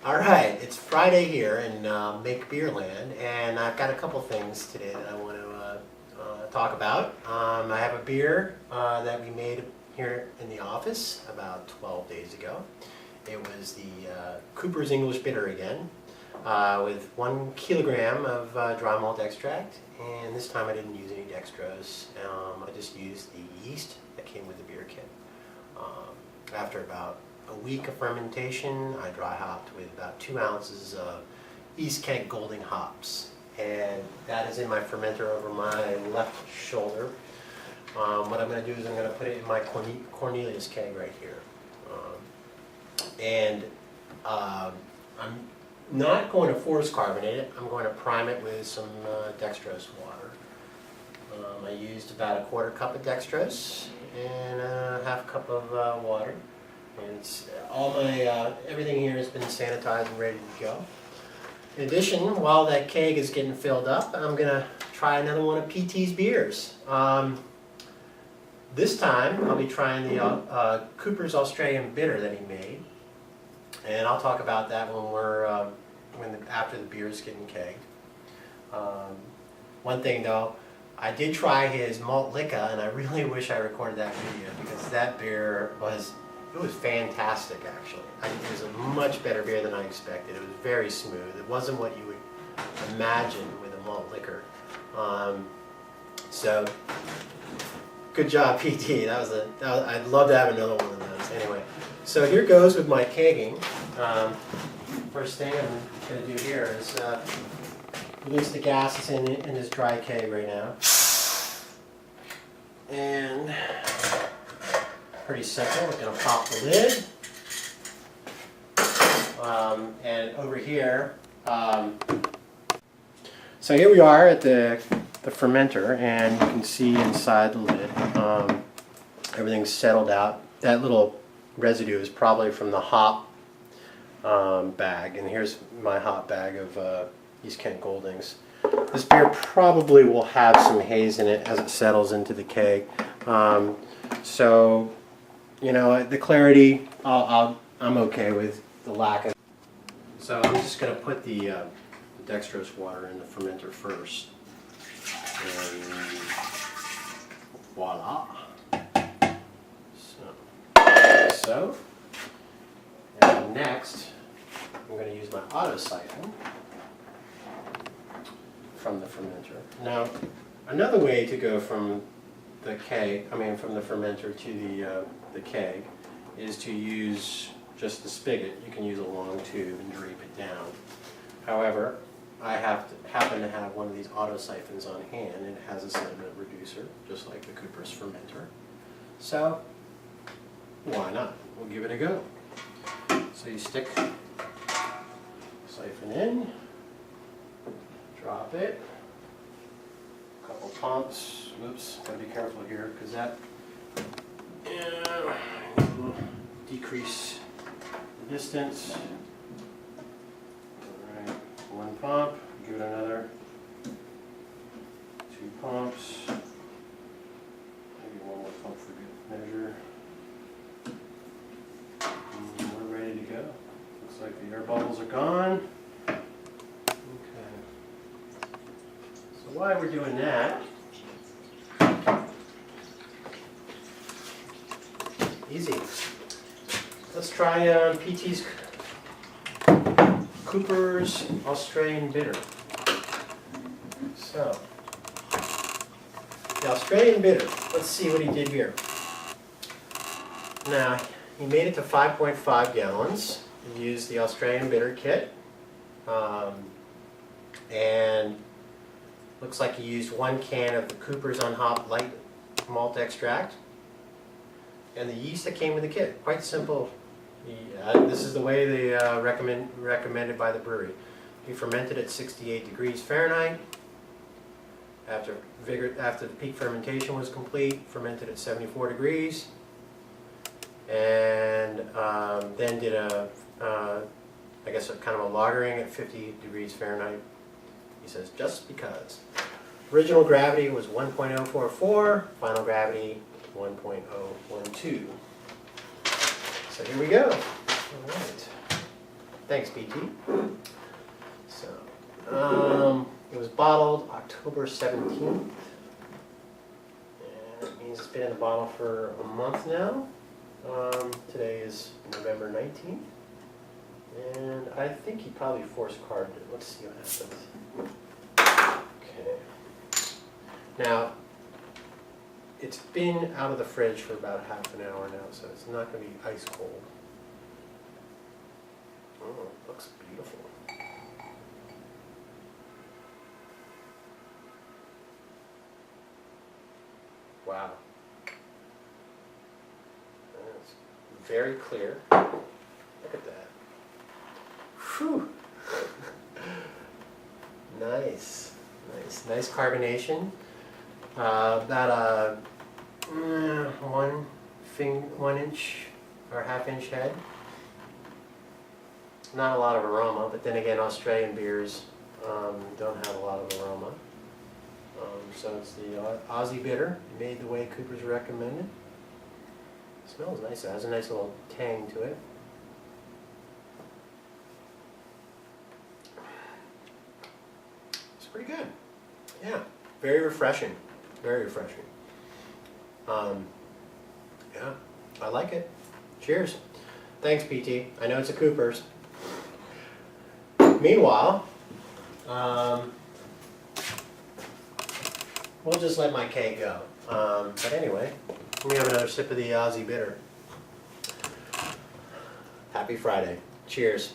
All right, it's Friday here in Make Beer Land, and I've got a couple things today that I want to talk about. I have a beer that we made here in the office about 12 days ago. It was the Cooper's English Bitter again, with 1 kilogram of dry malt extract, and this time I didn't use any dextrose. I just used the yeast that came with the beer kit. After about a week of fermentation, I dry hopped with about 2 ounces of East Kent Golding hops, and that is in my fermenter over my left shoulder. What I'm going to do is I'm going to put it in my Cornelius keg right here, I'm not going to force carbonate it. I'm going to prime it with some dextrose water. I used about a 1/4 cup of dextrose and a 1/2 cup of water. And it's, all my everything here has been sanitized and ready to go. In addition, while that keg is getting filled up, I'm going to try another one of PT's beers. This time I'll be trying the Cooper's Australian Bitter that he made, and I'll talk about that when we're after the beer is getting kegged. One thing though, I did try his malt liquor, and I really wish I recorded that video because that beer was fantastic actually. It was a much better beer than I expected. It was very smooth. It wasn't what you would imagine with a malt liquor. So good job, PT. I'd love to have another one of those. Anyway, so here goes with my kegging. First thing I'm going to do here is release the gas that's in this dry keg right now. And pretty simple. We're going to pop the lid. And over here, so here we are at the fermenter, and you can see inside the lid, everything's settled out. That little residue is probably from the hop bag, and here's my hop bag of East Kent Goldings. This beer probably will have some haze in it as it settles into the keg. So, you know, the clarity, I'm okay with the lack of. So I'm just going to put the dextrose water in the fermenter first. And voila. So. And next, I'm going to use my auto siphon from the fermenter. Now, another way to go from the keg, from the fermenter to the keg, is to use just the spigot. You can use a long tube and drape it down. However, I happen to have one of these auto siphons on hand, and it has a sediment reducer, just like the Cooper's fermenter. So, why not? We'll give it a go. So you stick siphon in, drop it, a couple pumps. Oops, gotta be careful here because that will decrease the distance. All right, 1 pump, give it another 2 pumps, maybe 1 more pump for good measure. We're ready to go. Looks like the air bubbles are gone. Okay. So while we're doing that, easy. Let's try PT's Cooper's Australian Bitter. So, the Australian Bitter. Let's see what he did here. Now, he made it to 5.5 gallons. He used the Australian Bitter kit. And looks like he used 1 can of the Cooper's unhopped Light Malt extract. And the yeast that came with the kit. Quite simple. This is the way they recommended by the brewery. He fermented at 68 degrees Fahrenheit. After the peak fermentation was complete, fermented at 74 degrees. And then did I guess a kind of a lagering at 50 degrees Fahrenheit. He says, just because. Original gravity was 1.044, final gravity 1.012. So here we go. All right. Thanks, BT. So, it was bottled October 17th. And that means it's been in the bottle for a month now. Today is November 19th. And I think he probably force carded it. Let's see what happens. Okay. Now, it's been out of the fridge for about half an hour now, so it's not going to be ice cold. Oh, it looks beautiful. Wow. That's very clear. Look at that. Whew. Nice. Nice carbonation. About a 1 inch or ½ inch head. Not a lot of aroma, but then again, Australian beers don't have a lot of aroma. So it's the Aussie bitter, made the way Cooper's recommended. Smells nice. It has a nice little tang to it. It's pretty good. Yeah, very refreshing. Very refreshing. Yeah, I like it. Cheers. Thanks, PT. I know it's a Cooper's. Meanwhile, we'll just let my keg go. But anyway, let me have another sip of the Aussie bitter. Happy Friday. Cheers.